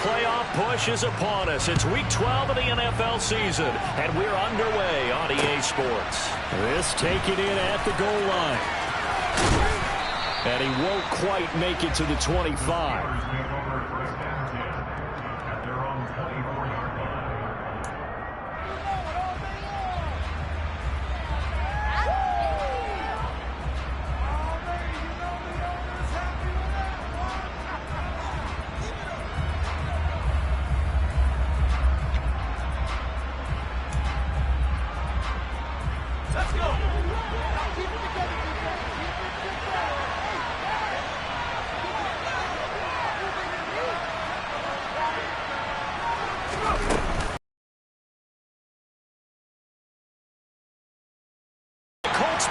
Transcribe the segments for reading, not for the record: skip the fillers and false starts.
playoff push is upon us. It's Week 12 of the NFL season, and we're underway on EA Sports. This taken in at the goal line. And he won't quite make it to the 25.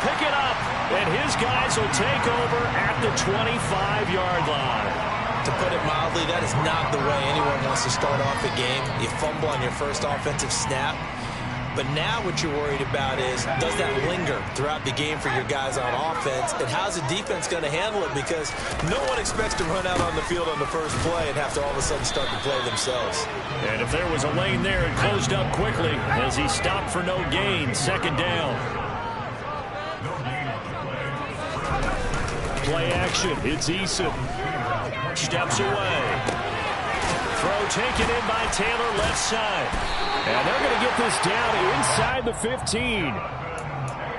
Pick it up, and his guys will take over at the 25-yard line. To put it mildly, that is not the way anyone wants to start off a game. You fumble on your first offensive snap. But now what you're worried about is, does that linger throughout the game for your guys on offense? And how's the defense going to handle it? Because no one expects to run out on the field on the first play and have to all of a sudden start to play themselves. And if there was a lane there, it closed up quickly as he stopped for no gain. Second down. Play action. It's Eason. Steps away. Throw taken in by Taylor left side. And they're going to get this down inside the 15.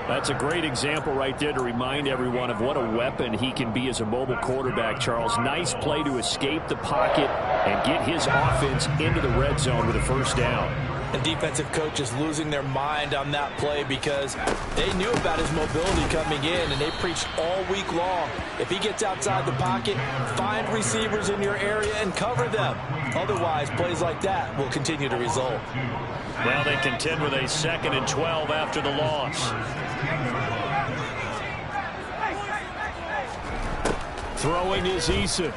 That's a great example right there to remind everyone of what a weapon he can be as a mobile quarterback, Charles. Nice play to escape the pocket and get his offense into the red zone with a first down. And defensive coaches losing their mind on that play because they knew about his mobility coming in, and they preached all week long. If he gets outside the pocket, find receivers in your area and cover them. Otherwise, plays like that will continue to result. Well, they contend with a 2nd and 12 after the loss. Throwing is Eason. And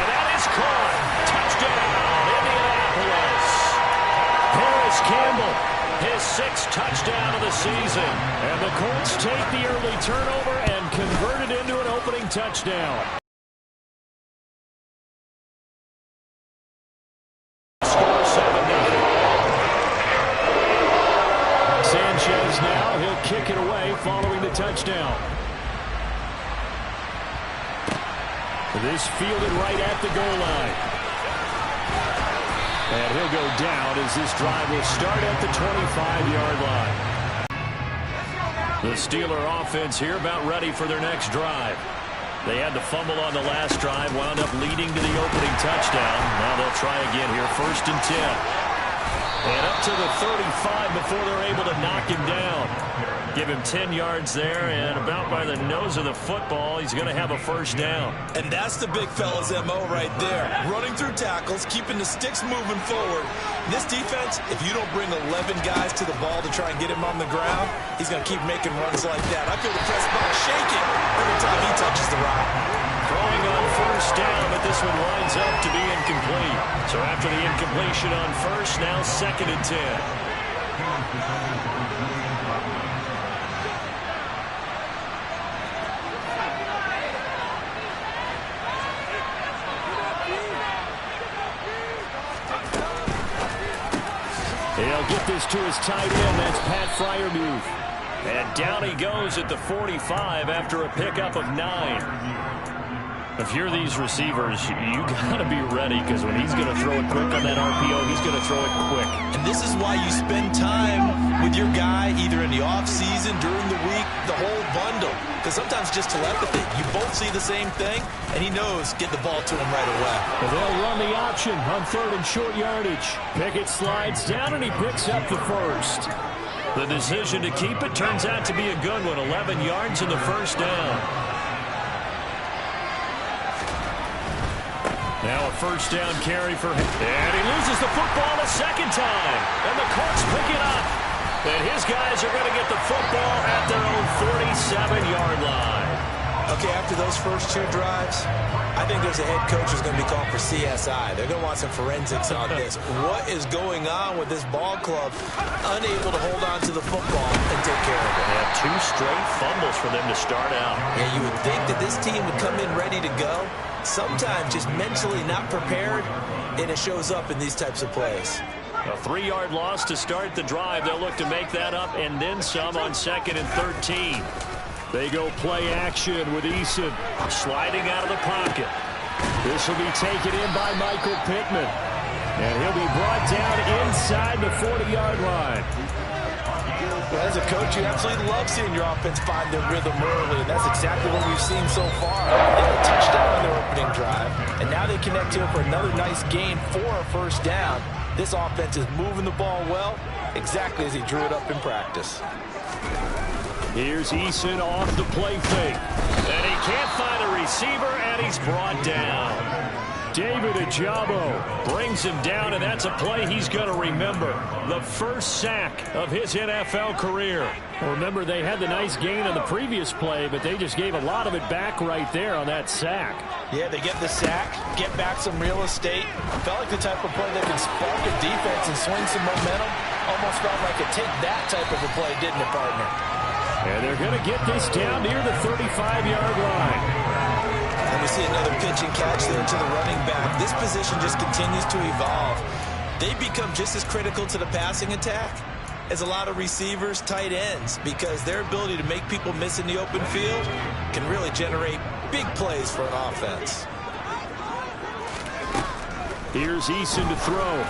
that is caught. Campbell, his 6th touchdown of the season. And the Colts take the early turnover and convert it into an opening touchdown. Score 7-0. Sanchez now, he'll kick it away following the touchdown. This fielded right at the goal line. And he'll go down as this drive will start at the 25-yard line. The Steeler offense here about ready for their next drive. They had the fumble on the last drive, wound up leading to the opening touchdown. Now they'll try again here, 1st and 10. And up to the 35 before they're able to knock him down. Give him 10 yards there, and about by the nose of the football, he's going to have a first down. And that's the big fella's MO right there. Running through tackles, keeping the sticks moving forward. This defense, if you don't bring 11 guys to the ball to try and get him on the ground, he's going to keep making runs like that. I feel the press box shaking every time he touches the rock. Throwing on first down, but this one winds up to be incomplete. So after the incompletion on first, now 2nd and 10. He'll get this to his tight end. That's Pat Freiermuth. And down he goes at the 45 after a pickup of 9. If you're these receivers, you got to be ready because when he's going to throw it quick on that RPO, he's going to throw it quick. And this is why you spend time with your guy either in the offseason, during the week, the whole bundle. Because sometimes just telepathy. You both see the same thing, and he knows get the ball to him right away. Well, they'll run the option on 3rd and short yardage. Pickett slides down, and he picks up the first. The decision to keep it turns out to be a good one. 11 yards in the first down. Now a first down carry for him. And he loses the football a 2nd time. And the Colts pick it up. And his guys are going to get the football at their own 47-yard line. Okay, after those first 2 drives, I think there's a head coach who's going to be called for CSI. They're going to want some forensics on this. What is going on with this ball club? Unable to hold on to the football and take care of it. They have 2 straight fumbles for them to start out. Yeah, you would think that this team would come in ready to go. sometimes just mentally not prepared, and it shows up in these types of plays. A 3-yard loss to start the drive. They'll look to make that up and then some on 2nd and 13. They go play action with Eason sliding out of the pocket. This will be taken in by Michael Pittman. And he'll be brought down inside the 40-yard line. Well, as a coach, you absolutely love seeing your offense find their rhythm early, and that's exactly what we've seen so far. They had a touchdown on their opening drive, and now they connect to it for another nice gain for a first down. This offense is moving the ball well, exactly as he drew it up in practice. Here's Eason off the play fake. And he can't find a receiver, and he's brought down. David Ajabo brings him down, and that's a play he's going to remember. The first sack of his NFL career. Well, remember, they had the nice gain on the previous play, but they just gave a lot of it back right there on that sack. Yeah, they get the sack, get back some real estate. Felt like the type of play that can spark a defense and swing some momentum. Almost felt like a take that type of a play, didn't it, partner? And they're going to get this down near the 35-yard line. And we see another pitch and catch there to the running back. This position just continues to evolve. They become just as critical to the passing attack as a lot of receivers, tight ends, because their ability to make people miss in the open field can really generate big plays for an offense. Here's Eason to throw.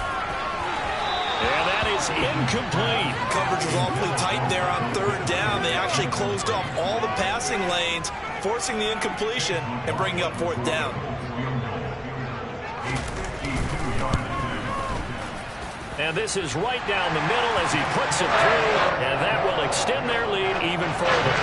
And that is incomplete. Coverage was awfully tight there on 3rd down. They actually closed off all the passing lanes, forcing the incompletion and bringing up 4th down. And this is right down the middle as he puts it through, and that will extend their lead even further.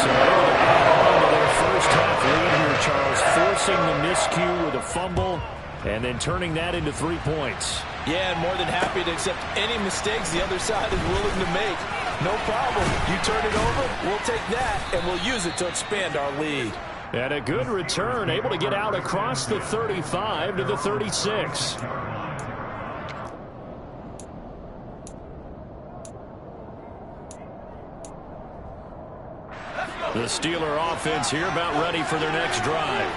So able to add on to their first half lead here, Charles, forcing the miscue with a fumble and then turning that into 3 points. Yeah, and more than happy to accept any mistakes the other side is willing to make. No problem. You turn it over, we'll take that, and we'll use it to expand our lead. And a good return, able to get out across the 35 to the 36. The Steeler offense here about ready for their next drive.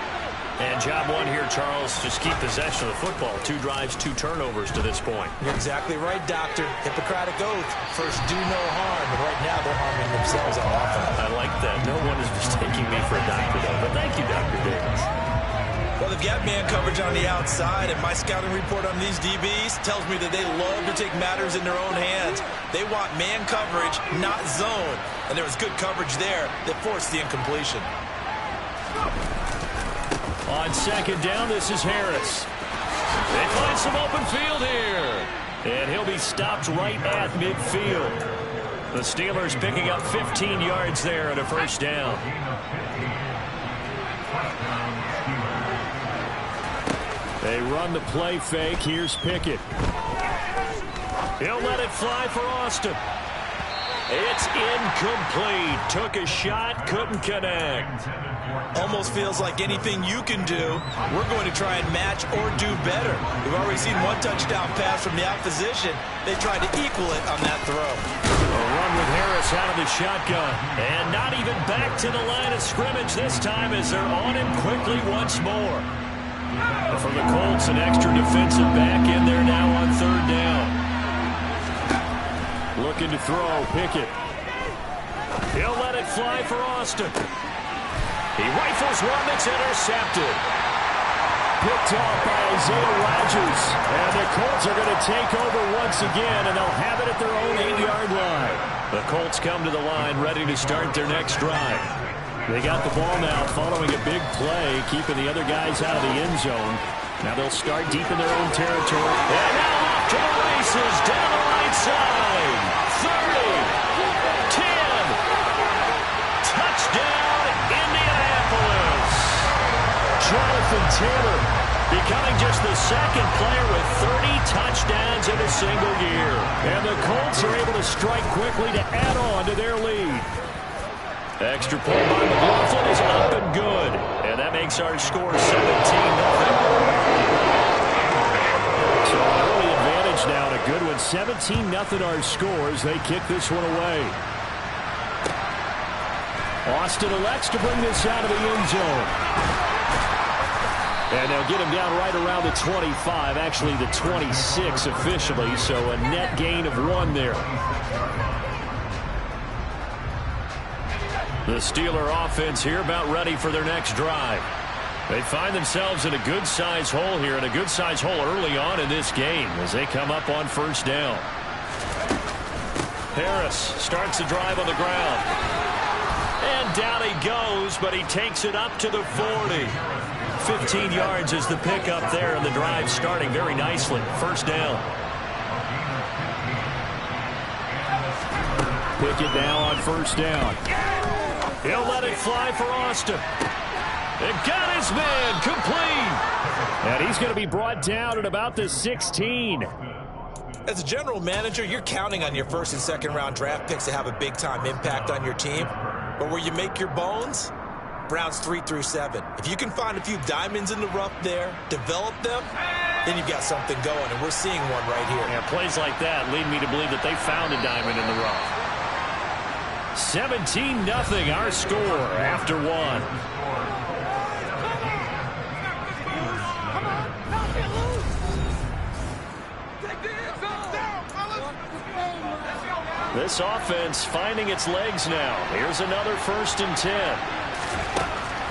And job one here, Charles, just keep possession of the football. 2 drives, 2 turnovers to this point. You're exactly right, Doctor. Hippocratic oath. First, do no harm. And right now, they're harming themselves on offense. I like that. No one is mistaking me for a doctor, though. But thank you, Dr. Davis. Well, they've got man coverage on the outside, and my scouting report on these DBs tells me that they love to take matters in their own hands. They want man coverage, not zone. And there was good coverage there that forced the incompletion. On 2nd down, this is Harris. They find some open field here. And he'll be stopped right at midfield. The Steelers picking up 15 yards there and a first down. They run the play fake. Here's Pickett. He'll let it fly for Austin. It's incomplete. Took a shot, couldn't connect. Almost feels like anything you can do, we're going to try and match or do better. We've already seen 1 touchdown pass from the opposition. They tried to equal it on that throw. A run with Harris out of the shotgun. And not even back to the line of scrimmage this time as they're on him quickly once more. For the Colts, an extra defensive back in there now on 3rd down. Looking to throw, Pickett. He'll let it fly for Austin. He rifles one that's intercepted. Picked off by Isaiah Rodgers. And the Colts are going to take over once again, and they'll have it at their own 8-yard line. The Colts come to the line ready to start their next drive. They got the ball now following a big play, keeping the other guys out of the end zone. Now they'll start deep in their own territory. And now off to the races down the right side. 30, 10, touchdown, Indianapolis. Jonathan Taylor becoming just the 2nd player with 30 touchdowns in a single year. And the Colts are able to strike quickly to add on to their lead. Extra point by McLaughlin is up and good. And that makes our score 17-0. So an early advantage now, and a good one. 17-0 our scores. They kick this one away. Austin elects to bring this out of the end zone. And they'll get him down right around the 25, actually the 26 officially, so a net gain of 1 there. The Steeler offense here about ready for their next drive. They find themselves in a good-sized hole here, and a good-sized hole early on in this game as they come up on first down. Harris starts the drive on the ground. And down he goes, but he takes it up to the 40. 15 yards is the pickup there, and the drive starting very nicely. First down. Pickett now on first down. He'll let it fly for Austin. And got his man complete. And he's going to be brought down at about the 16. As a general manager, you're counting on your first and second round draft picks to have a big-time impact on your team. But where you make your bones, Browns 3 through 7. If you can find a few diamonds in the rough there, develop them, then you've got something going, and we're seeing one right here. Yeah, plays like that lead me to believe that they found a diamond in the rough. 17-0 our score after 1. This offense finding its legs now. Here's another 1st and 10.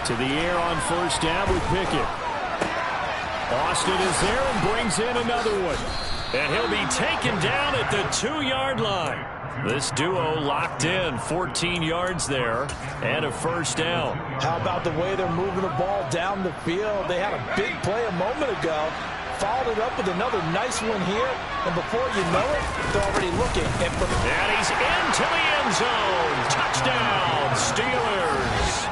To the air on first down with Pickett. Austin is there and brings in another one. And he'll be taken down at the 2-yard line. This duo locked in, 14 yards there, and a first down. How about the way they're moving the ball down the field? They had a big play a moment ago. Followed it up with another nice one here, and before you know it, they're already looking. And he's into the end zone. Touchdown, Steelers.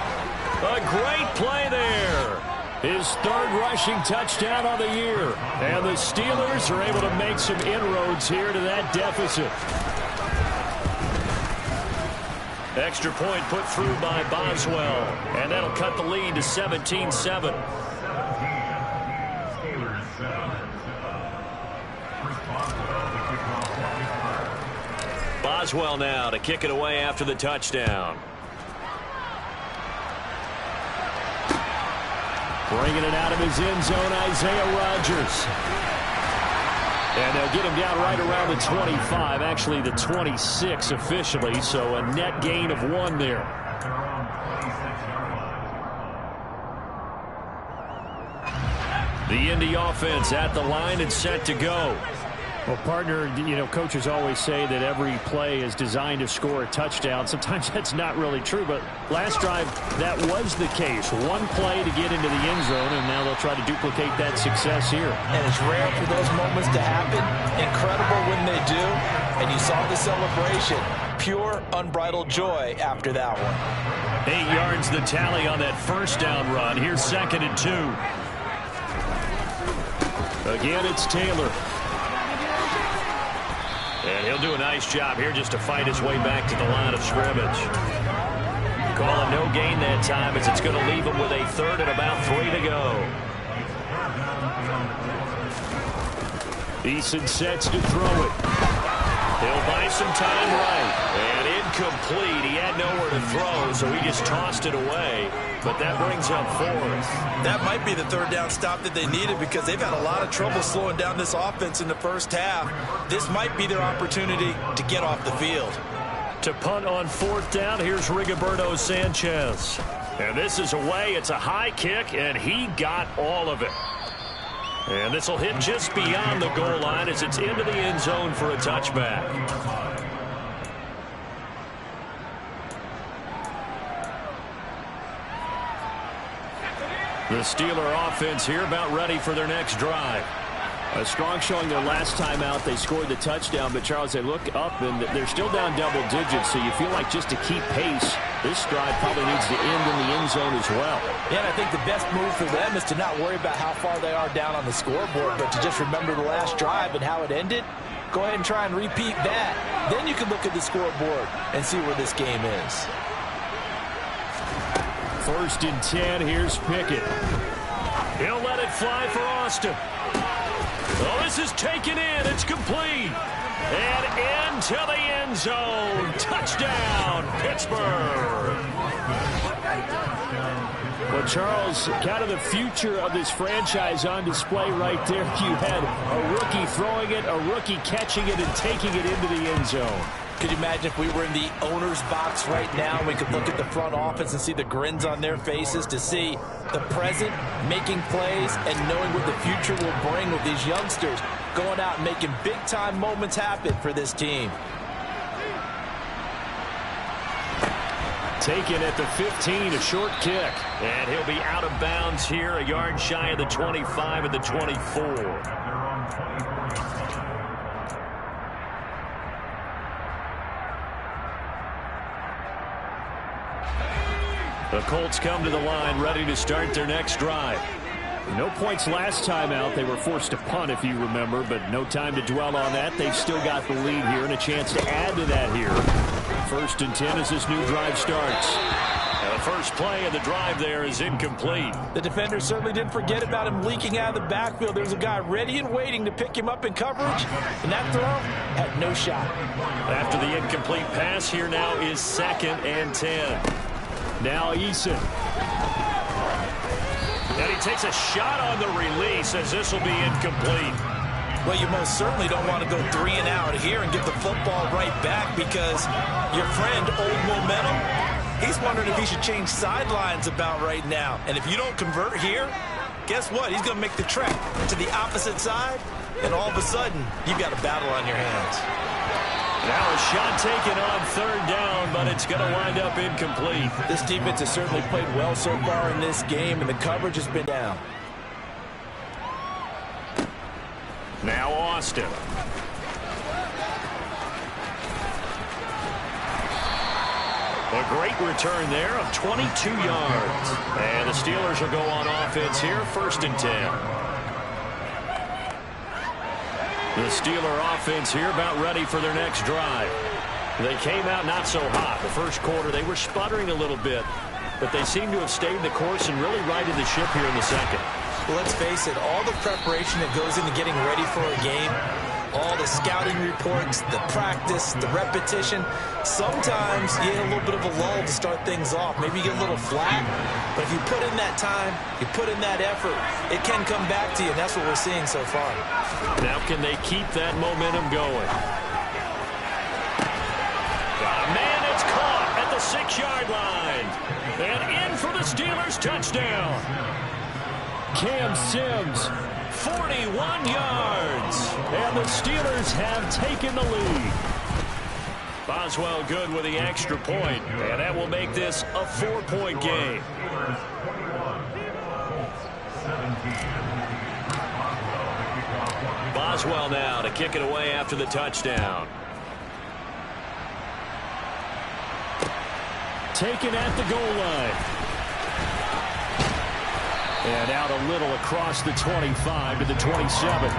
A great play there. His 3rd rushing touchdown on the year. And the Steelers are able to make some inroads here to that deficit. Extra point put through by Boswell, and that'll cut the lead to 17-7. Boswell now to kick it away after the touchdown. Bringing it out of his end zone, Isaiah Rodgers. And they'll get him down right around the 25, actually the 26 officially, so a net gain of 1 there. The Indy offense at the line and set to go. Well, partner, you know, coaches always say that every play is designed to score a touchdown. Sometimes that's not really true, but last drive, that was the case. One play to get into the end zone, and now they'll try to duplicate that success here. And it's rare for those moments to happen. Incredible when they do. And you saw the celebration. Pure, unbridled joy after that one. 8 yards the tally on that first down run. Here's 2nd and 2. Again, it's Taylor. And he'll do a nice job here just to fight his way back to the line of scrimmage. Calling no gain that time as it's going to leave him with a 3rd and about 3 to go. Eason sets to throw it. He'll buy some time right. And incomplete. He had nowhere to throw, so he just tossed it away. But that brings up 4th. That might be the 3rd down stop that they needed because they've had a lot of trouble slowing down this offense in the first half. This might be their opportunity to get off the field. To punt on 4th down, here's Rigoberto Sanchez. And this is away. It's a high kick, and he got all of it. And this will hit just beyond the goal line as it's into the end zone for a touchback. The Steeler offense here about ready for their next drive. A strong showing their last time out. They scored the touchdown, but Charles, they look up and they're still down double digits, so you feel like just to keep pace, this drive probably needs to end in the end zone as well. Yeah, and I think the best move for them is to not worry about how far they are down on the scoreboard, but to just remember the last drive and how it ended. Go ahead and try and repeat that. Then you can look at the scoreboard and see where this game is. 1st and 10, here's Pickett. He'll let it fly for Austin. Oh, this is taken in. It's complete. And into the end zone. Touchdown, Pittsburgh. Well, Charles, kind of the future of this franchise on display right there. You had a rookie throwing it, a rookie catching it, and taking it into the end zone. Could you imagine if we were in the owner's box right now, we could look at the front office and see the grins on their faces to see the present making plays and knowing what the future will bring with these youngsters going out and making big-time moments happen for this team. Taken at the 15, a short kick. And he'll be out of bounds here, a yard shy of the 25 at the 24. The Colts come to the line, ready to start their next drive. No points last time out. They were forced to punt, if you remember, but no time to dwell on that. They've still got the lead here and a chance to add to that here. 1st and 10 as this new drive starts. The first play of the drive there is incomplete. The defender certainly didn't forget about him leaking out of the backfield. There's a guy ready and waiting to pick him up in coverage, and that throw had no shot. After the incomplete pass, here now is 2nd and 10. Now Eason. And he takes a shot on the release as this will be incomplete. Well, you most certainly don't want to go 3 and out here and get the football right back because your friend, Old Momentum, he's wondering if he should change sidelines about right now. And if you don't convert here, guess what? He's going to make the trek to the opposite side, and all of a sudden, you've got a battle on your hands. Now a shot taken on 3rd down, but it's going to wind up incomplete. This defense has certainly played well so far in this game, and the coverage has been down. Now Austin. A great return there of 22 yards. And the Steelers will go on offense here, 1st and 10. The Steeler offense here about ready for their next drive. They came out not so hot. The first quarter, they were sputtering a little bit, but they seem to have stayed the course and really righted the ship here in the second. Well, let's face it, all the preparation that goes into getting ready for a game, all the scouting reports, the practice, the repetition, sometimes you get a little bit of a lull to start things off. Maybe you get a little flat, but if you put in that time, you put in that effort, it can come back to you, and that's what we're seeing so far. Now can they keep that momentum going? Man, it's caught at the 6-yard line. And in for the Steelers touchdown. Cam Sims, 41 yards. and the Steelers have taken the lead. Boswell good with the extra point, and that will make this a 4-point game. Boswell now to kick it away after the touchdown. Taken at the goal line. And out a little across the 25 to the 27.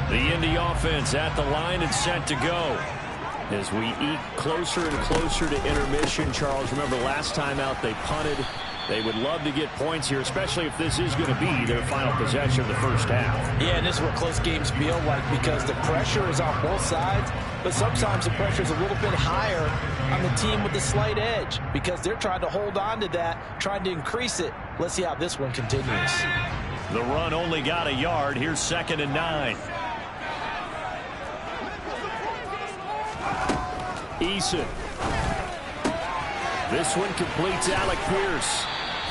The Indy offense at the line and set to go. As we eat closer and closer to intermission, Charles, remember last time out they punted. They would love to get points here, especially if this is going to be their final possession of the first half. Yeah, and this is what close games feel like because the pressure is on both sides, but sometimes the pressure is a little bit higher on the team with the slight edge because they're trying to hold on to that, trying to increase it. Let's see how this one continues. The run only got a yard. Here's 2nd and 9. Eason. This one completes Alec Pierce.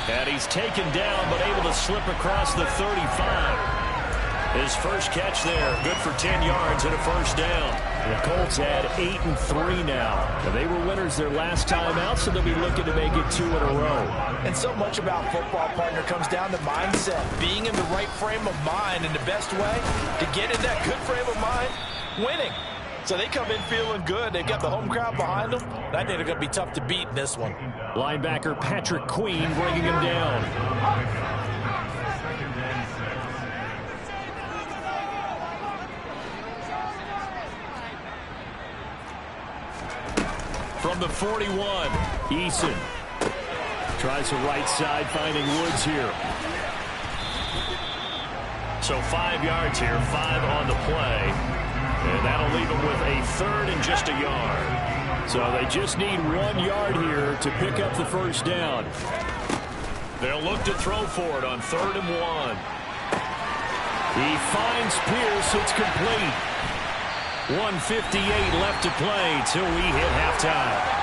And he's taken down, but able to slip across the 35. His first catch there, good for 10 yards and a first down. The Colts had 8-3 now. They were winners their last time out, so they'll be looking to make it 2 in a row. And so much about football, partner, comes down to mindset. Being in the right frame of mind, and the best way to get in that good frame of mind, winning. So they come in feeling good. They've got the home crowd behind them. I think they're going to be tough to beat in this one. Linebacker Patrick Queen bringing him down. From the 41, Eason tries the right side, finding Woods here. So 5 yards here, 5 on the play. And that'll leave them with a third and just a yard. So they just need 1 yard here to pick up the first down. They'll look to throw for it on 3rd and 1. He finds Pierce. It's complete. 1:58 left to play till we hit halftime.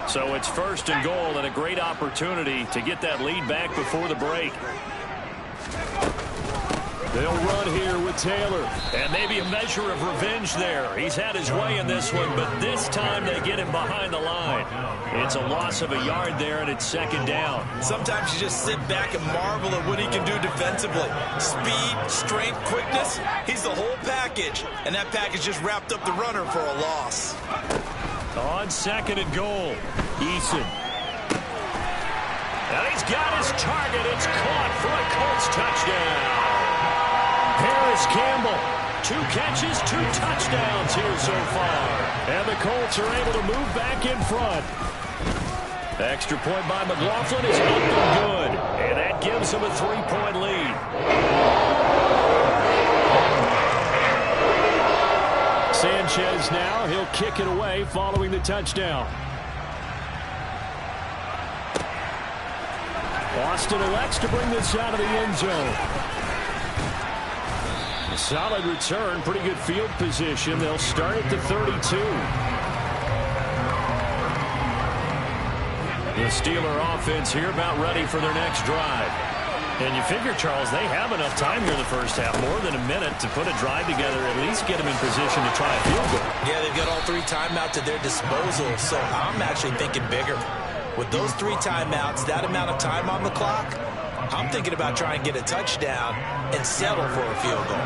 So it's 1st and goal and a great opportunity to get that lead back before the break. They'll run here with Taylor. And maybe a measure of revenge there. He's had his way in this one, but this time they get him behind the line. It's a loss of a yard there, and it's 2nd down. Sometimes you just sit back and marvel at what he can do defensively. Speed, strength, quickness, he's the whole package. And that package just wrapped up the runner for a loss. On 2nd and goal, Eason. And he's got his target. It's caught for a Colts touchdown. Harris Campbell, 2 catches, 2 touchdowns here so far. And the Colts are able to move back in front. Extra point by McLaughlin is up and good. And that gives them a 3-point lead. Sanchez now, he'll kick it away following the touchdown. Austin elects to bring this out of the end zone. Solid return, pretty good field position. They'll start at the 32. The Steeler offense here about ready for their next drive. And you figure, Charles, they have enough time here in the first half, more than a minute, to put a drive together, at least get them in position to try a field goal. Yeah, they've got all 3 timeouts at their disposal, so I'm actually thinking bigger. With those 3 timeouts, that amount of time on the clock, I'm thinking about trying to get a touchdown and settle for a field goal.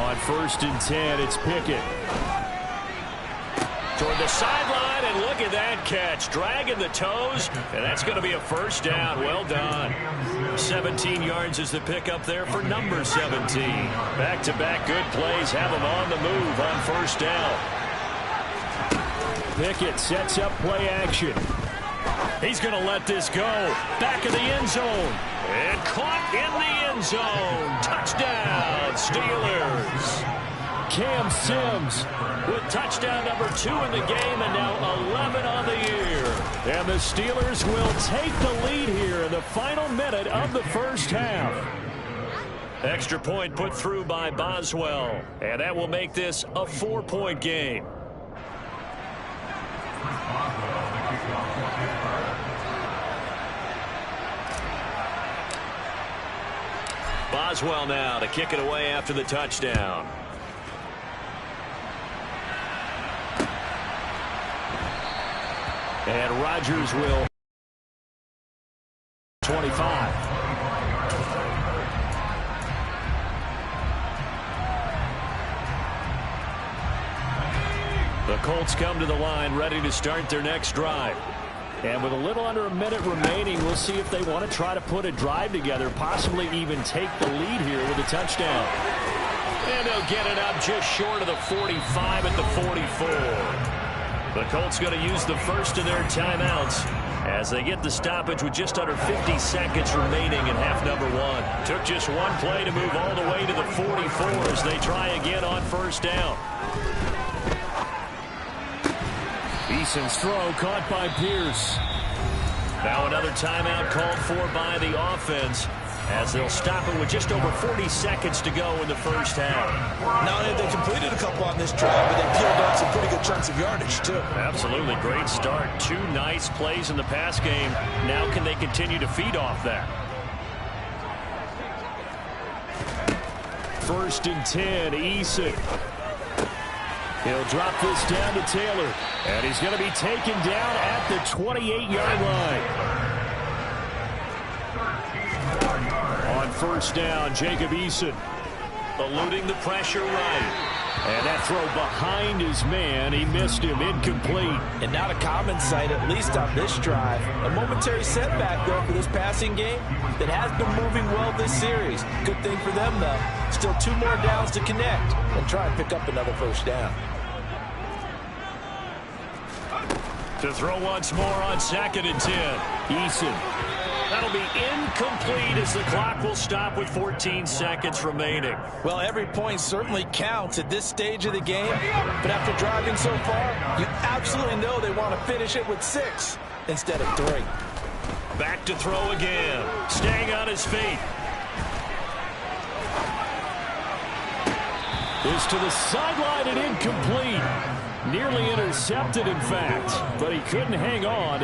On 1st and 10, it's Pickett. Toward the sideline, and look at that catch. Dragging the toes, and that's going to be a first down. Well done. 17 yards is the pickup there for number 17. Back-to-back good plays have him on the move on 1st down. Pickett sets up play action. He's going to let this go. Back of the end zone. And caught in the end zone. Touchdown, Steelers. Cam Sims with touchdown number 2 in the game, and now 11 on the year. And the Steelers will take the lead here in the final minute of the first half. Extra point put through by Boswell, and that will make this a 4-point game. Boswell now to kick it away after the touchdown. And Rodgers will 25. The Colts come to the line ready to start their next drive. And with a little under a minute remaining, we'll see if they want to try to put a drive together, possibly even take the lead here with a touchdown. And they'll get it up just short of the 45 at the 44. The Colts going to use the first of their timeouts as they get the stoppage with just under 50 seconds remaining in half number 1. Took just one play to move all the way to the 44 as they try again on 1st down. Eason's throw caught by Pierce. Now another timeout called for by the offense as they'll stop it with just over 40 seconds to go in the first half. Not only have they completed a couple on this drive, but they peeled off some pretty good chunks of yardage, too. Absolutely. Great start. 2 nice plays in the pass game. Now can they continue to feed off that? 1st and 10, Eason. He'll drop this down to Taylor. And he's going to be taken down at the 28-yard line. On 1st down, Jacob Eason eluding the pressure right. And that throw behind his man. He missed him, incomplete. And not a common sight, at least on this drive. A momentary setback, though, for this passing game that has been moving well this series. Good thing for them, though. Still 2 more downs to connect and try and pick up another 1st down. To throw once more on 2nd and 10. Eason. That'll be incomplete as the clock will stop with 14 seconds remaining. Well, every point certainly counts at this stage of the game. But after driving so far, you absolutely know they want to finish it with 6 instead of 3. Back to throw again. Staying on his feet. Is to the sideline and incomplete. Nearly intercepted, in fact, but he couldn't hang on.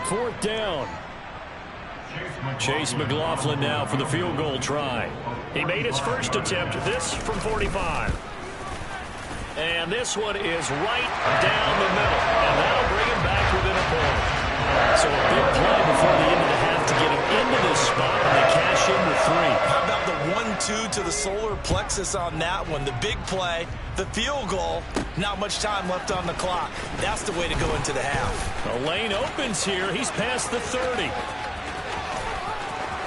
4th down. Chase McLaughlin now for the field goal try. He made his first attempt, this from 45. And this one is right down the middle, and that'll bring him back within a point. So a big play before the end of the half to get him into this spot, and they cash in with 3. How about the 1-2 to the solar plexus on that one? The big play, the field goal, not much time left on the clock. That's the way to go into the half. The lane opens here. He's past the 30.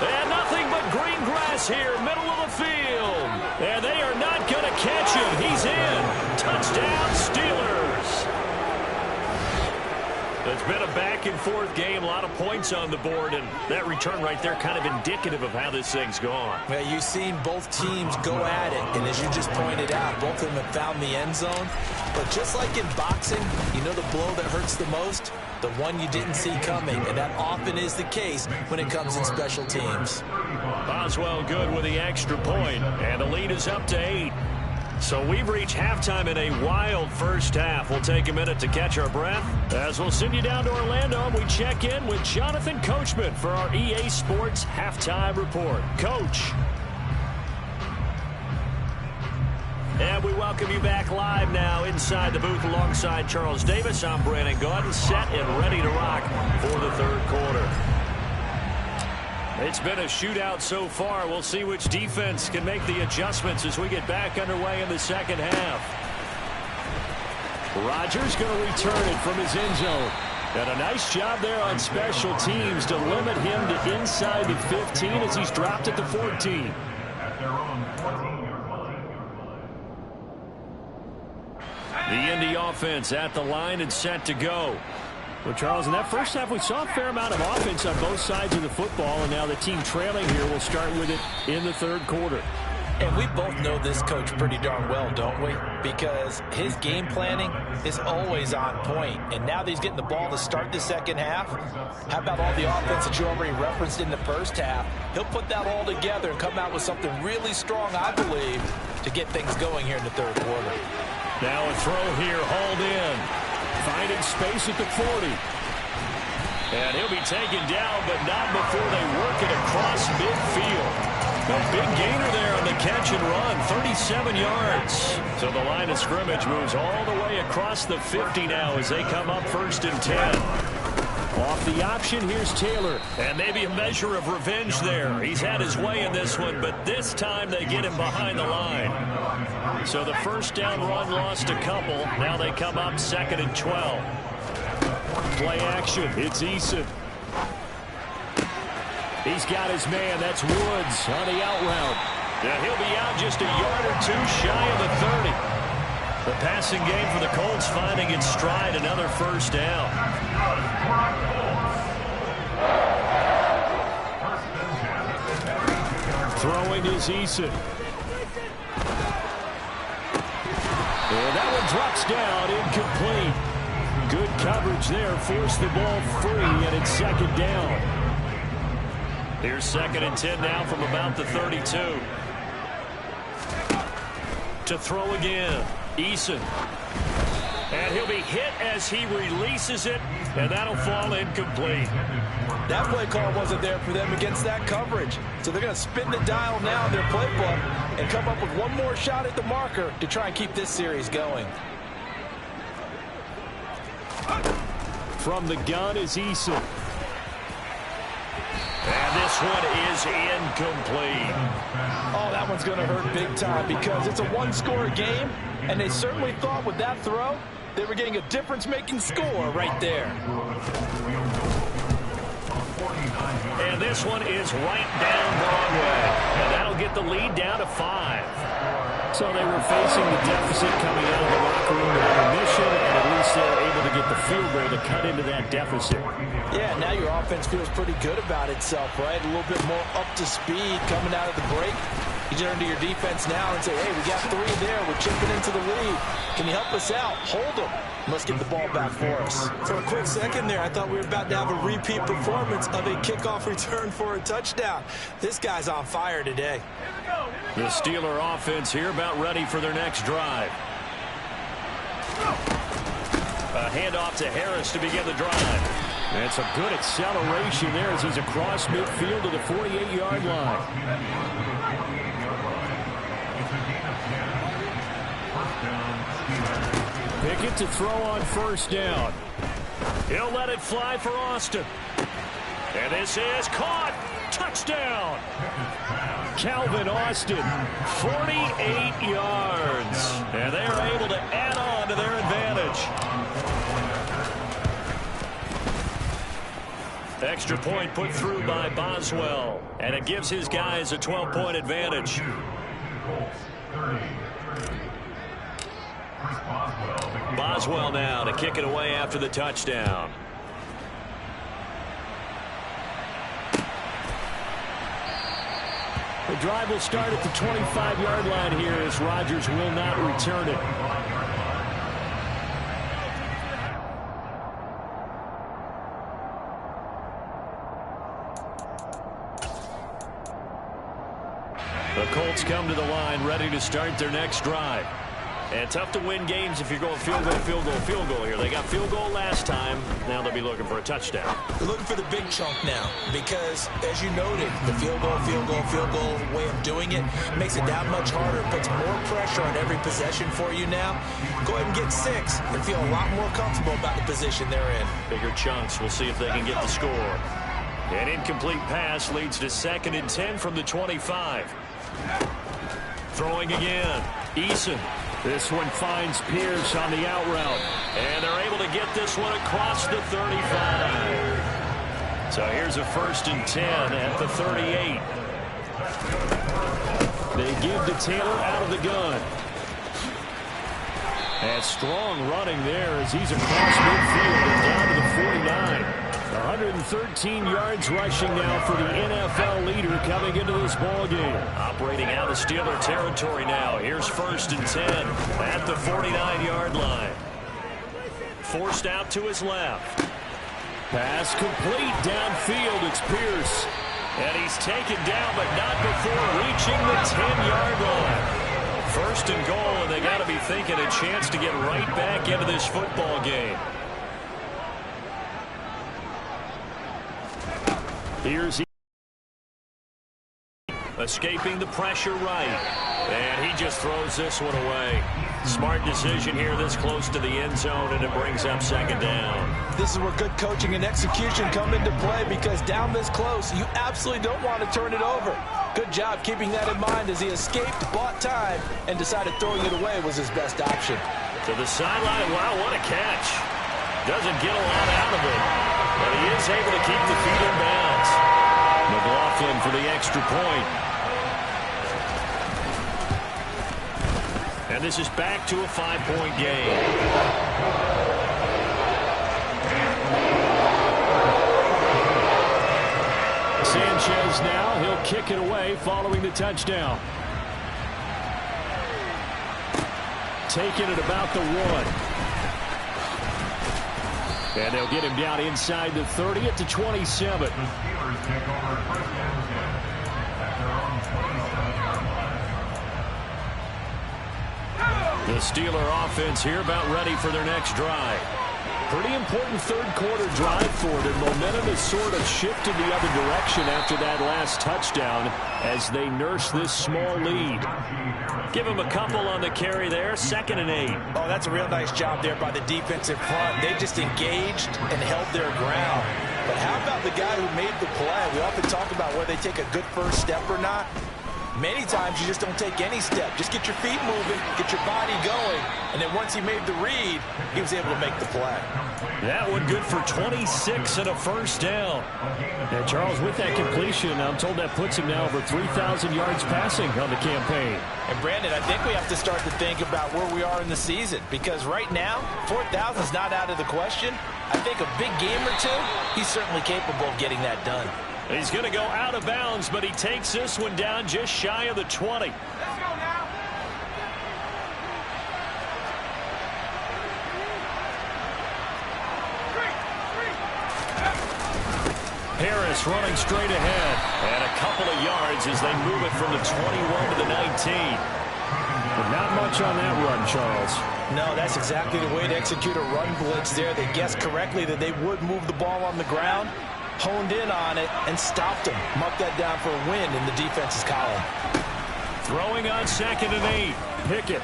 And nothing but green grass here, middle of the field. And they are not going to catch him. He's in. Touchdown, Steelers. It's been a back-and-forth game, a lot of points on the board, and that return right there kind of indicative of how this thing's gone. Well, you've seen both teams go at it, and as you just pointed out, both of them have found the end zone. But just like in boxing, you know the blow that hurts the most? The one you didn't see coming, and that often is the case when it comes in special teams. Boswell good with the extra point, and the lead is up to 8. So we've reached halftime in a wild first half. We'll take a minute to catch our breath as we'll send you down to Orlando and we check in with Jonathan Coachman for our EA Sports Halftime Report. Coach. And we welcome you back live now inside the booth alongside Charles Davis. I'm Brandon Gaudin, set and ready to rock for the 3rd quarter. It's been a shootout so far. We'll see which defense can make the adjustments as we get back underway in the 2nd half. Rodgers going to return it from his end zone. And a nice job there on special teams to limit him to inside the 15 as he's dropped at the 14. The Indy offense at the line and set to go. Well, Charles, in that first half, we saw a fair amount of offense on both sides of the football, and now the team trailing here will start with it in the 3rd quarter. And we both know this coach pretty darn well, don't we? Because his game planning is always on point. And now that he's getting the ball to start the 2nd half, how about all the offense that you already referenced in the first half? He'll put that all together and come out with something really strong, I believe, to get things going here in the 3rd quarter. Now a throw here, hauled in. Finding space at the 40. And he'll be taken down, but not before they work it across midfield. A big gainer there on the catch and run, 37 yards. So the line of scrimmage moves all the way across the 50 now as they come up 1st and 10. Off the option, here's Taylor. And maybe a measure of revenge there. He's had his way in this one, but this time they get him behind the line. So the 1st down run lost a couple. Now they come up 2nd and 12. Play action. It's Eason. He's got his man. That's Woods on the out route. And he'll be out just a yard or 2 shy of the 30. The passing game for the Colts finding its stride. Another 1st down. Throwing is Eason. And that one drops down, incomplete. Good coverage there, forced the ball free, and it's 2nd down. Here's 2nd and 10 now from about the 32. To throw again, Eason. And he'll be hit as he releases it, and that'll fall incomplete. That play call wasn't there for them against that coverage. So they're going to spin the dial now in their playbook and come up with one more shot at the marker to try and keep this series going. From the gun is Eason. And this one is incomplete. Oh, that one's going to hurt big time because it's a one-score game, and they certainly thought with that throw they were getting a difference-making score right there. And this one is right down Broadway. And that'll get the lead down to 5. So they were facing the deficit coming out of the locker room with a mission and at least least they're able to get the field goal to cut into that deficit. Yeah, now your offense feels pretty good about itself, right? A little bit more up to speed coming out of the break. You turn to your defense now and say, hey, we got 3 there. We're chipping into the lead. Can you help us out? Hold them. Let's get the ball back for us. For a quick second there, I thought we were about to have a repeat performance of a kickoff return for a touchdown. This guy's on fire today. The Steeler offense here about ready for their next drive. A handoff to Harris to begin the drive. That's a good acceleration there as he's across midfield to the 48-yard line. Pickett to throw on first down. He'll let it fly for Austin. And this is caught. Touchdown. Calvin Austin, 48 yards. And they are able to add on to their advantage. Extra point put through by Boswell. And it gives his guys a 12-point advantage. Boswell now to kick it away after the touchdown. The drive will start at the 25-yard line here as Rodgers will not return it. The Colts come to the line ready to start their next drive. And tough to win games if you're going field goal, field goal, field goal here. They got field goal last time. Now they'll be looking for a touchdown. They're looking for the big chunk now because, as you noted, the field goal way of doing it makes it that much harder. It puts more pressure on every possession for you now. Go ahead and get 6 and feel a lot more comfortable about the position they're in. Bigger chunks. We'll see if they can get the score. An incomplete pass leads to 2nd and 10 from the 25. Throwing again. Eason. This one finds Pierce on the out route. And they're able to get this one across the 35. So here's a 1st and 10 at the 38. They give to Taylor out of the gun. And strong running there as he's across midfield and down to the 49. 113 yards rushing now for the NFL leader coming into this ball game. Operating out of Steeler territory now. Here's 1st and 10 at the 49-yard line. Forced out to his left. Pass complete downfield. It's Pierce. And he's taken down, but not before reaching the 10-yard line. 1st and goal, and they got to be thinking a chance to get right back into this football game. Here's escaping the pressure right. And he just throws this one away. Smart decision here this close to the end zone, and it brings up 2nd down. This is where good coaching and execution come into play because down this close, you absolutely don't want to turn it over. Good job keeping that in mind as he escaped, bought time, and decided throwing it away was his best option. To the sideline. Wow, what a catch. Doesn't get a lot out of it, but he is able to keep the feet in bounds. McLaughlin for the extra point. And this is back to a 5-point game. Sanchez now, he'll kick it away following the touchdown. Taking it about the 1. And they'll get him down inside the 30 at the 27. The Steeler offense here about ready for their next drive. Pretty important 3rd quarter drive for them. Momentum has sort of shifted the other direction after that last touchdown as they nurse this small lead. Give them a couple on the carry there. 2nd and 8. Oh, that's a real nice job there by the defensive front. They just engaged and held their ground. But how about the guy who made the play? We often talk about whether they take a good first step or not. Many times you just don't take any step. Just get your feet moving, get your body going, and then once he made the read, he was able to make the play. That one good for 26 and a first down. And Charles, with that completion, I'm told that puts him now over 3,000 yards passing on the campaign. And Brandon, I think we have to start to think about where we are in the season, because right now, 4,000 is not out of the question. I think a big game or two, he's certainly capable of getting that done. He's going to go out of bounds, but he takes this one down just shy of the 20. Let's go now. Harris running straight ahead. And a couple of yards as they move it from the 21 to the 19. But not much on that run, Charles. No, that's exactly the way to execute a run blitz there. They guessed correctly that they would move the ball on the ground, honed in on it, and stopped him. Marked that down for a win in the defense's column. Throwing on 2nd and 8. Pickett.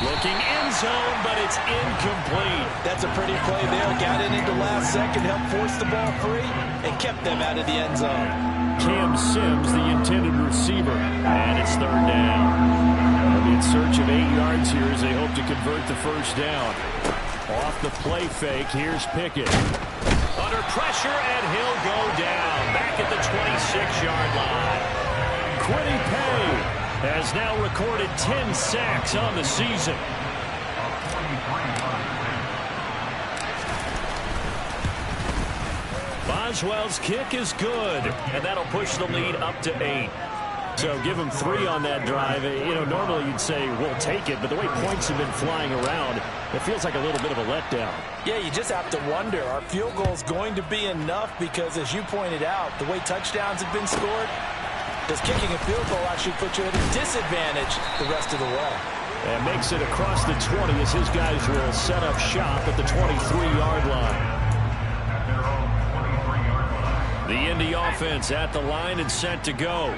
Looking end zone, but it's incomplete. That's a pretty play there. Got it into last second, helped force the ball free, and kept them out of the end zone. Cam Sims, the intended receiver, and it's 3rd down. They'll be in search of 8 yards here as they hope to convert the first down. Off the play fake, here's Pickett. Under pressure, and he'll go down. Back at the 26-yard line. Quiddy Pay has now recorded 10 sacks on the season. Boswell's kick is good, and that'll push the lead up to 8. So give them 3 on that drive. You know, normally you'd say, we'll take it, but the way points have been flying around, it feels like a little bit of a letdown. Yeah, you just have to wonder, are field goals going to be enough? Because as you pointed out, the way touchdowns have been scored, does kicking a field goal actually put you at a disadvantage the rest of the way? And makes it across the 20 as his guys will set up shop at the 23-yard line. The Indy offense at the line and set to go.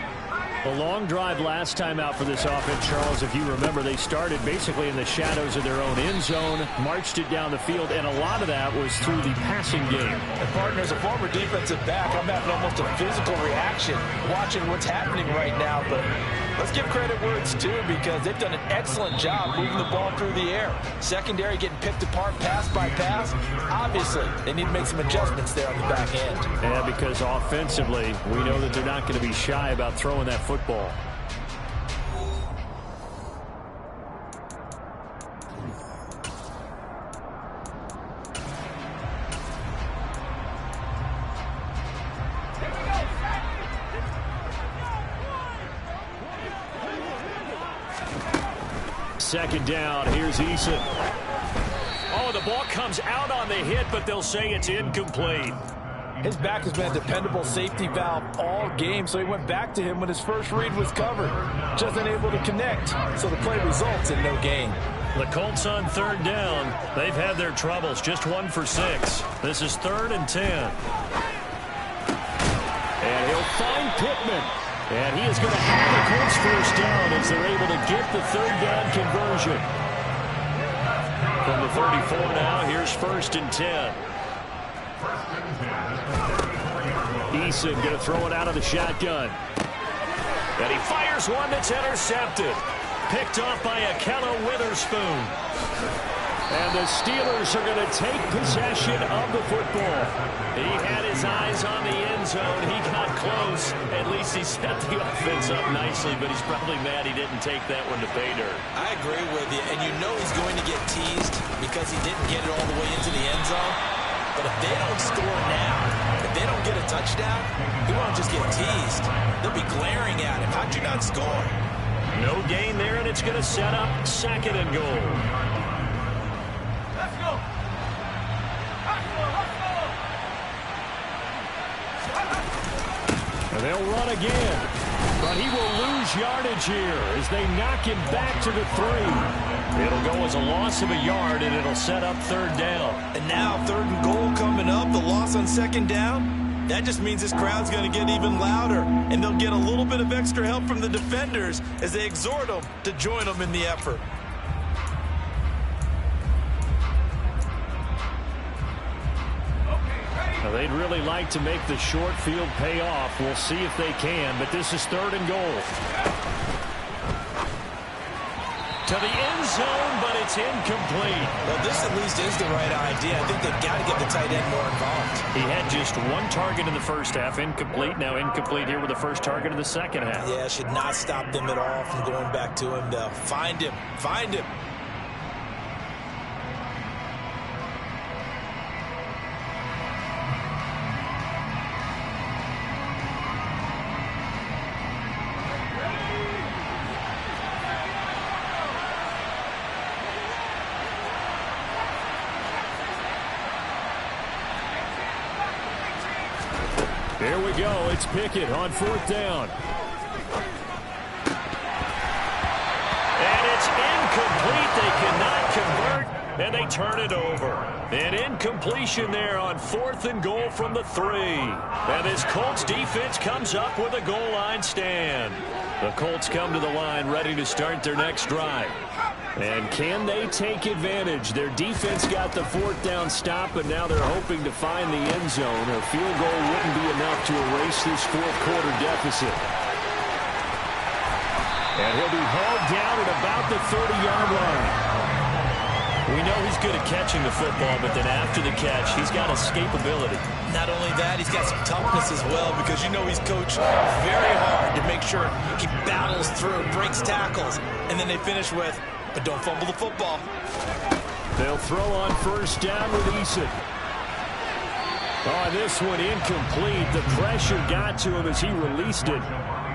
A long drive last time out for this offense, Charles. If you remember, they started basically in the shadows of their own end zone, marched it down the field, and a lot of that was through the passing game. And partner, as a former defensive back, I'm having almost a physical reaction watching what's happening right now. But let's give credit where it's due, because they've done an excellent job moving the ball through the air. Secondary getting picked apart pass by pass. Obviously, they need to make some adjustments there on the back end. Yeah, because offensively, we know that they're not going to be shy about throwing that football. Second down, here's Eason. Oh, the ball comes out on the hit, but they'll say it's incomplete. His back has been a dependable safety valve all game, so he went back to him when his first read was covered. Just unable to connect, so the play results in no gain. The Colts on 3rd down. They've had their troubles, just 1 for 6. This is 3rd and 10. And he'll find Pittman. And he is going to have the Colts first down as they're able to get the 3rd down conversion. From the 34 now, here's 1st and 10. Eason going to throw it out of the shotgun. And he fires one that's intercepted. Picked off by Akella Witherspoon. And the Steelers are going to take possession of the football. He had his eyes on the end zone. He got close. At least he set the offense up nicely, but he's probably mad he didn't take that one to pay dirt. I agree with you, and you know he's going to get teased because he didn't get it all the way into the end zone. But if they don't score now, if they don't get a touchdown, he won't just get teased. They'll be glaring at him. How'd you not score? No gain there, and it's going to set up 2nd and goal. Let's go. And they'll run again. But he will lose yardage here as they knock him back to the 3. It'll go as a loss of a yard, and it'll set up 3rd down. And now 3rd and goal coming up, the loss on 2nd down. That just means this crowd's going to get even louder, and they'll get a little bit of extra help from the defenders as they exhort them to join them in the effort. Well, they'd really like to make the short field pay off. We'll see if they can, but this is 3rd and goal. To the end zone, but it's incomplete. Well, this at least is the right idea. I think they've got to get the tight end more involved. He had just 1 target in the first half, incomplete. Now incomplete here with the first target of the second half. Yeah, should not stop them at all from going back to him, though. Find him. Find him. Here we go. It's Pickett on 4th down. And it's incomplete. They cannot convert, and they turn it over. An incompletion there on 4th and goal from the 3. And this Colts defense comes up with a goal line stand. The Colts come to the line ready to start their next drive. And can they take advantage? Their defense got the 4th down stop, and now they're hoping to find the end zone. A field goal wouldn't be enough to erase this 4th quarter deficit. And he'll be hauled down at about the 30-yard line. We know he's good at catching the football, but then after the catch, he's got escapability. Not only that, he's got some toughness as well, because you know he's coached very hard to make sure he battles through, breaks tackles, and then they finish with, but don't fumble the football. They'll throw on 1st down with Eason. Oh, this one incomplete. The pressure got to him as he released it,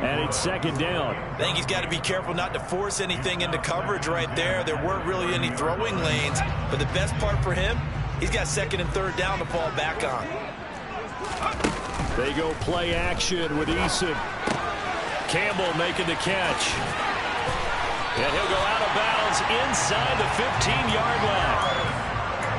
and it's 2nd down. I think he's got to be careful not to force anything into coverage right there. There weren't really any throwing lanes, but the best part for him, he's got 2nd and 3rd down to fall back on. They go play action with Eason. Campbell making the catch. And he'll go out of bounds inside the 15-yard line.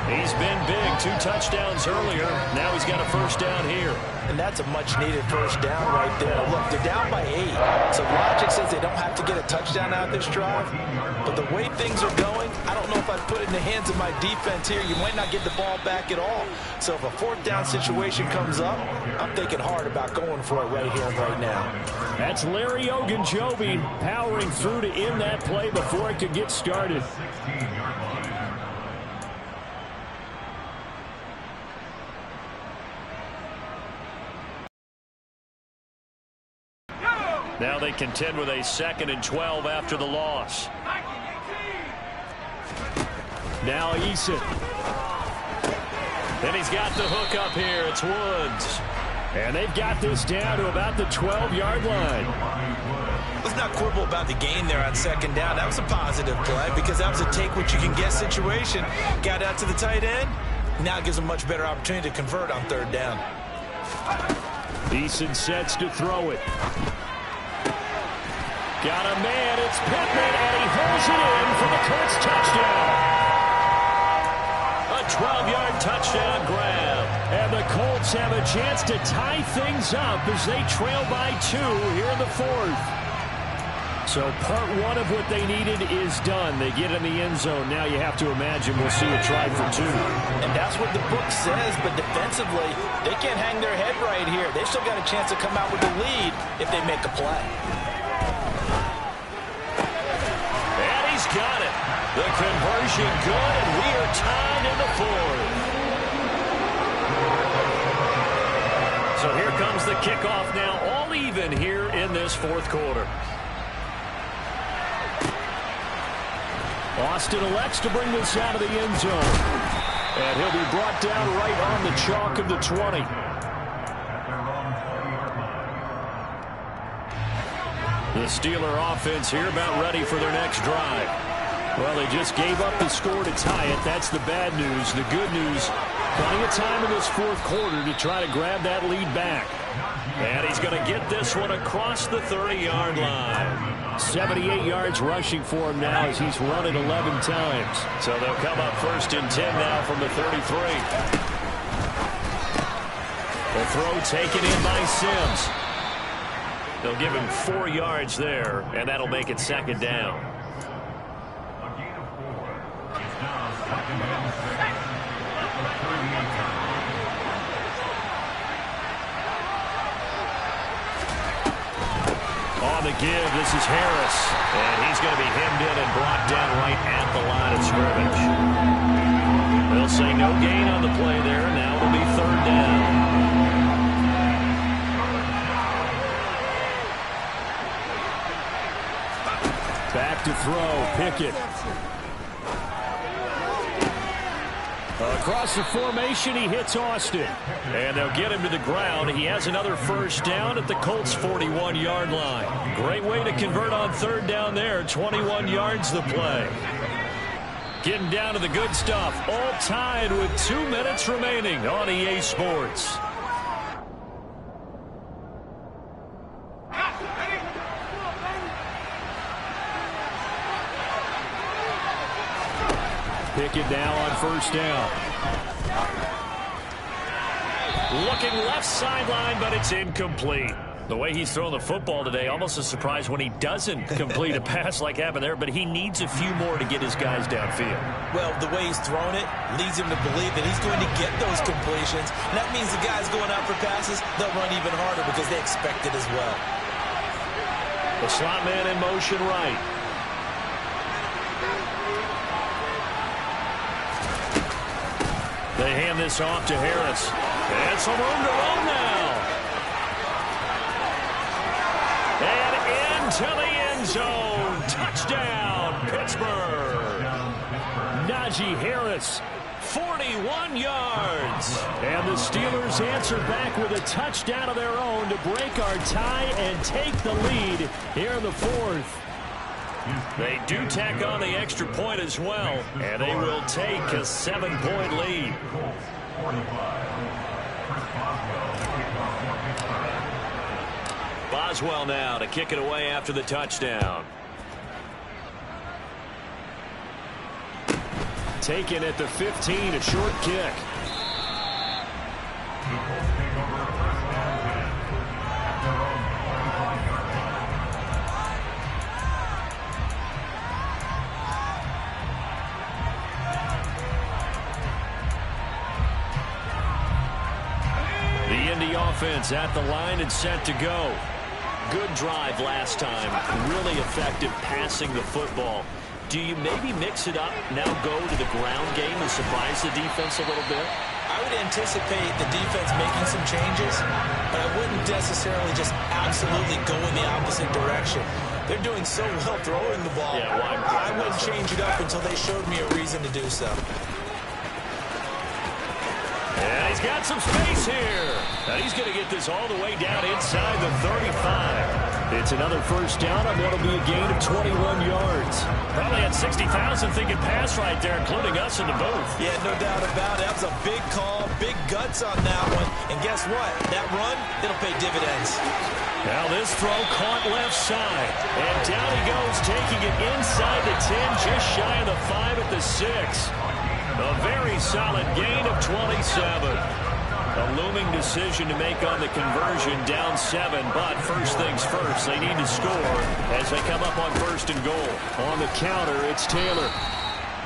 He's been big. 2 touchdowns earlier. Now he's got a 1st down here. And that's a much-needed 1st down right there. Look, they're down by 8. So logic says they don't have to get a touchdown out of this drive. But the way things are going, I don't know if I'd put it in the hands of my defense here. You might not get the ball back at all. So if a 4th down situation comes up, I'm thinking hard about going for it right here and right now. That's Larry Ogunjobi powering through to end that play before it could get started. Now they contend with a 2nd and 12 after the loss. Now Eason. And he's got the hook up here. It's Woods. And they've got this down to about the 12-yard line. Let's not quibble about the gain there on 2nd down. That was a positive play because that was a take-what-you-can-get situation. Got out to the tight end. Now it gives a much better opportunity to convert on 3rd down. Eason sets to throw it. Got a man, it's Pittman, and he holds it in for the Colts touchdown. A 12-yard touchdown grab. And the Colts have a chance to tie things up as they trail by 2 here in the 4th. So part 1 of what they needed is done. They get in the end zone. Now you have to imagine we'll see a try for 2. And that's what the book says, but defensively, they can't hang their head right here. They've still got a chance to come out with the lead if they make a play. Got it. The conversion good, and we are tied in the 4th. So here comes the kickoff now, all even here in this 4th quarter. Austin elects to bring this out of the end zone. And he'll be brought down right on the chalk of the 20. The Steeler offense here about ready for their next drive. Well, they just gave up the score to tie it. That's the bad news. The good news, plenty of time in this 4th quarter to try to grab that lead back. And he's going to get this one across the 30-yard line. 78 yards rushing for him now as he's run it 11 times. So they'll come up 1st and 10 now from the 33. The throw taken in by Sims. They'll give him 4 yards there, and that'll make it 2nd down. on the give. This is Harris. And he's going to be hemmed in and brought down right at the line of scrimmage. They'll say no gain on the play there. Now it'll be third down. Back to throw. Pickett. Across the formation, he hits Austin. And they'll get him to the ground. He has another first down at the Colts' 41-yard line. Great way to convert on third down there. 21 yards the play. Getting down to the good stuff. All tied with 2 minutes remaining on EA Sports. Pickett now on first down. Looking left sideline, but it's incomplete. The way he's throwing the football today, almost a surprise when he doesn't complete a pass like happened there, but he needs a few more to get his guys downfield. Well, the way he's thrown it leads him to believe that he's going to get those completions. And that means the guys going out for passes, they'll run even harder because they expect it as well. The slot man in motion right. They hand this off to Harris. And some room to run now. And into the end zone. Touchdown, Pittsburgh. Najee Harris, 41 yards. And the Steelers answer back with a touchdown of their own to break our tie and take the lead here in the fourth. They do tack on the extra point as well, and they will take a 7-point lead. Boswell now to kick it away after the touchdown. Taken at the 15, a short kick. Offense at the line and set to go. Good drive last time. Really effective passing the football. Do you maybe mix it up, now go to the ground game and surprise the defense a little bit? I would anticipate the defense making some changes, but I wouldn't necessarily just absolutely go in the opposite direction. They're doing so well throwing the ball. Yeah, I wouldn't change it up until they showed me a reason to do so. And he's got some space here. And he's going to get this all the way down inside the 35. It's another first down on what will be a gain of 21 yards. Probably had 60,000 thinking pass right there, including us in the booth. Yeah, no doubt about it. That was a big call, big guts on that one. And guess what? That run, it'll pay dividends. Now this throw caught left side. And down he goes, taking it inside the 10, just shy of the 5 at the 6. A very solid gain of 27. A looming decision to make on the conversion, down 7. But first things first, they need to score as they come up on first and goal. On the counter, it's Taylor.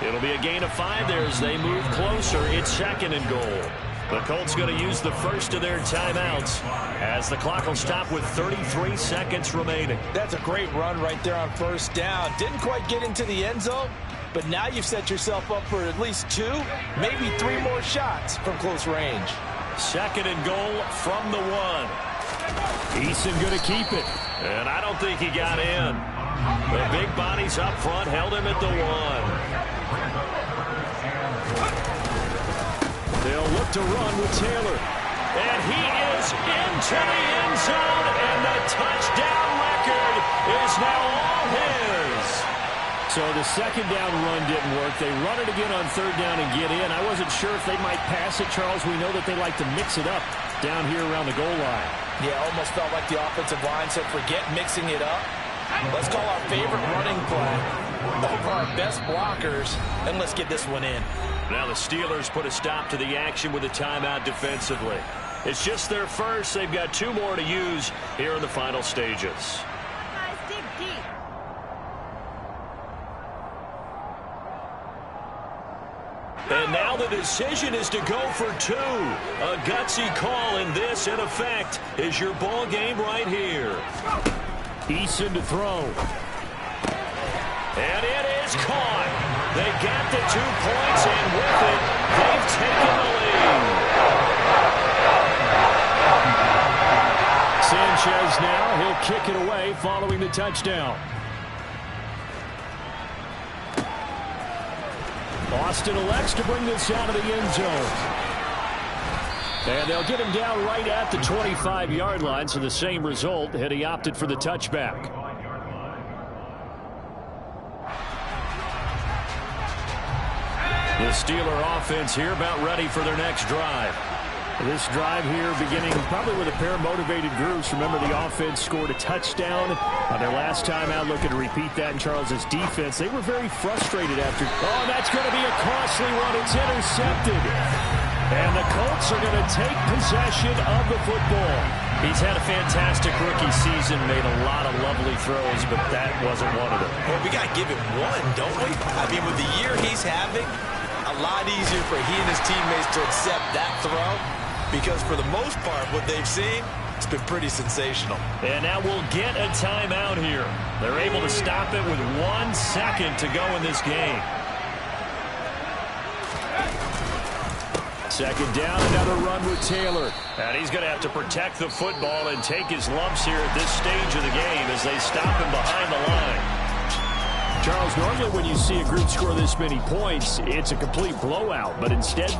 It'll be a gain of 5 there as they move closer. It's second and goal. The Colts going to use the first of their timeouts as the clock will stop with 33 seconds remaining. That's a great run right there on first down. Didn't quite get into the end zone, but now you've set yourself up for at least 2, maybe 3 more shots from close range. Second and goal from the 1. Eason going to keep it. And I don't think he got in. The big bodies up front held him at the 1. They'll look to run with Taylor. And he is into the end zone. And the touchdown record is now all his. So the second down run didn't work. They run it again on third down and get in. I wasn't sure if they might pass it, Charles. We know that they like to mix it up down here around the goal line. Yeah, almost felt like the offensive line said, forget mixing it up. Let's call our favorite running play over our best blockers, and let's get this one in. Now the Steelers put a stop to the action with a timeout defensively. It's just their first. They've got 2 more to use here in the final stages. And now the decision is to go for 2. A gutsy call, and this, in effect, is your ball game right here. Eason to throw. And it is caught. They got the 2 points, and with it, they've taken the lead. Sanchez now, he'll kick it away following the touchdown. Austin elects to bring this out of the end zone. And they'll get him down right at the 25-yard line, so the same result, and he opted for the touchback. The Steeler offense here about ready for their next drive. This drive here beginning probably with a pair of motivated groups. Remember, the offense scored a touchdown on their last time out. Looking to repeat that in Charles's defense. They were very frustrated after. Oh, that's going to be a costly one. It's intercepted. And the Colts are going to take possession of the football. He's had a fantastic rookie season, made a lot of lovely throws, but that wasn't one of them. Well, we got to give him one, don't we? I mean, with the year he's having, a lot easier for he and his teammates to accept that throw. Because for the most part, what they've seen, it's been pretty sensational. And now we'll get a timeout here. They're able to stop it with 1 second to go in this game. Second down, another run with Taylor. And he's going to have to protect the football and take his lumps here at this stage of the game as they stop him behind the line. Charles, normally when you see a group score this many points, it's a complete blowout, but instead